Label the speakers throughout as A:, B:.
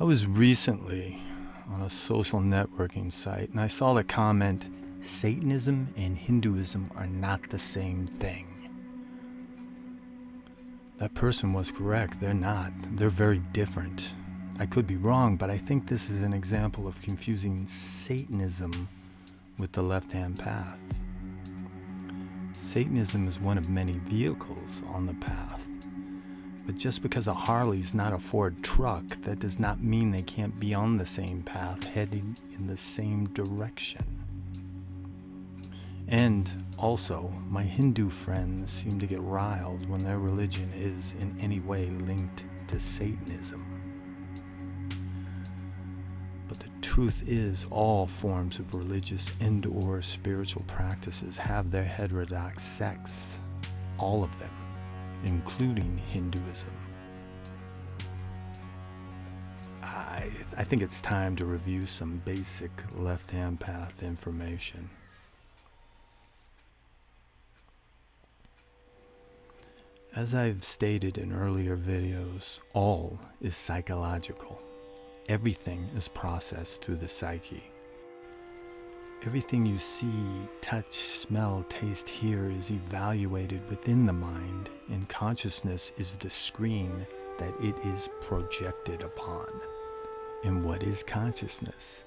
A: I was recently on a social networking site and I saw the comment, Satanism and Hinduism are not the same thing. That person was correct, they're not. They're very different. I could be wrong, but I think this is an example of confusing Satanism with the left-hand path. Satanism is one of many vehicles on the path. But just because a Harley's not a Ford truck, that does not mean they can't be on the same path, heading in the same direction. And also, my Hindu friends seem to get riled when their religion is in any way linked to Satanism. But the truth is, all forms of religious and/or spiritual practices have their heterodox sects, all of them, including Hinduism. I think it's time to review some basic left-hand path information. As I've stated in earlier videos, all is psychological. Everything is processed through the psyche. Everything you see, touch, smell, taste, hear is evaluated within the mind, and consciousness is the screen that it is projected upon. And what is consciousness?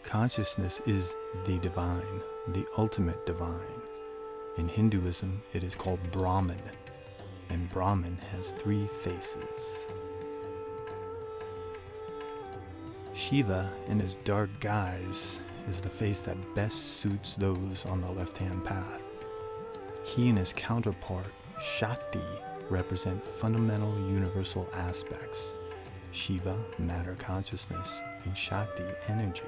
A: Consciousness is the divine, the ultimate divine. In Hinduism, it is called Brahman, and Brahman has 3 faces. Shiva, in his dark guise, is the face that best suits those on the left-hand path. He and his counterpart, Shakti, represent fundamental universal aspects. Shiva, matter consciousness, and Shakti, energy.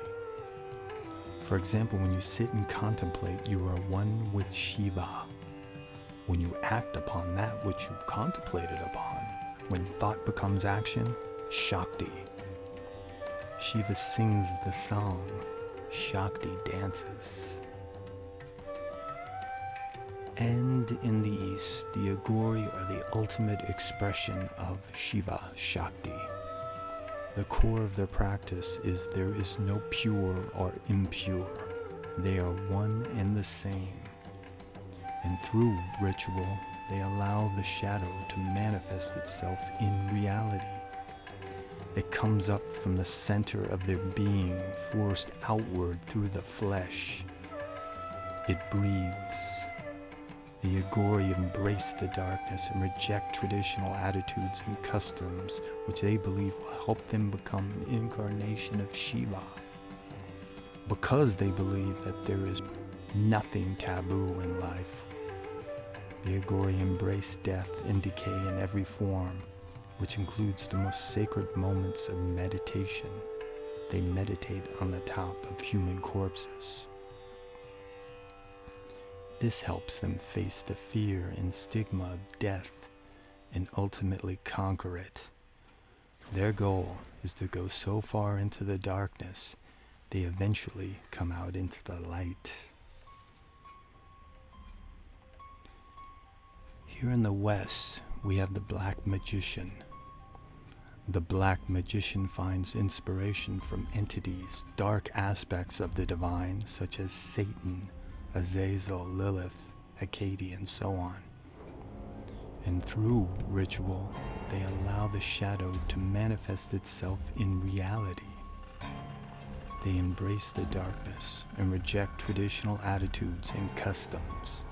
A: For example, when you sit and contemplate, you are one with Shiva. When you act upon that which you've contemplated upon, when thought becomes action, Shakti. Shiva sings the song, Shakti dances. And in the East, the Aghori are the ultimate expression of Shiva, Shakti. The core of their practice is there is no pure or impure. They are one and the same. And through ritual, they allow the shadow to manifest itself in reality. It comes up from the center of their being, forced outward through the flesh. It breathes. The Aghori embrace the darkness and reject traditional attitudes and customs which they believe will help them become an incarnation of Shiva. Because they believe that there is nothing taboo in life, the Aghori embrace death and decay in every form, which includes the most sacred moments of meditation. They meditate on the top of human corpses. This helps them face the fear and stigma of death and ultimately conquer it. Their goal is to go so far into the darkness, they eventually come out into the light. Here in the West, we have the Black Magician. The Black Magician finds inspiration from entities, dark aspects of the divine, such as Satan, Azazel, Lilith, Hecate, and so on. And through ritual, they allow the shadow to manifest itself in reality. They embrace the darkness and reject traditional attitudes and customs.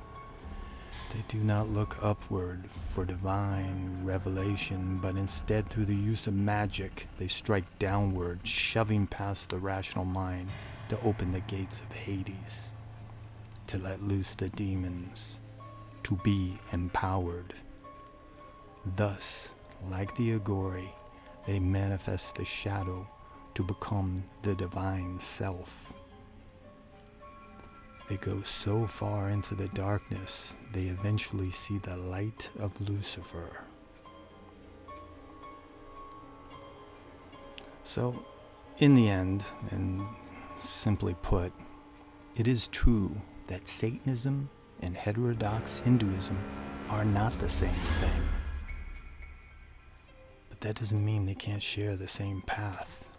A: They do not look upward for divine revelation, but instead through the use of magic, they strike downward, shoving past the rational mind to open the gates of Hades, to let loose the demons, to be empowered. Thus, like the Aghori, they manifest the shadow to become the divine self. They go so far into the darkness, they eventually see the light of Lucifer. So, in the end, and simply put, it is true that Satanism and heterodox Hinduism are not the same thing. But that doesn't mean they can't share the same path.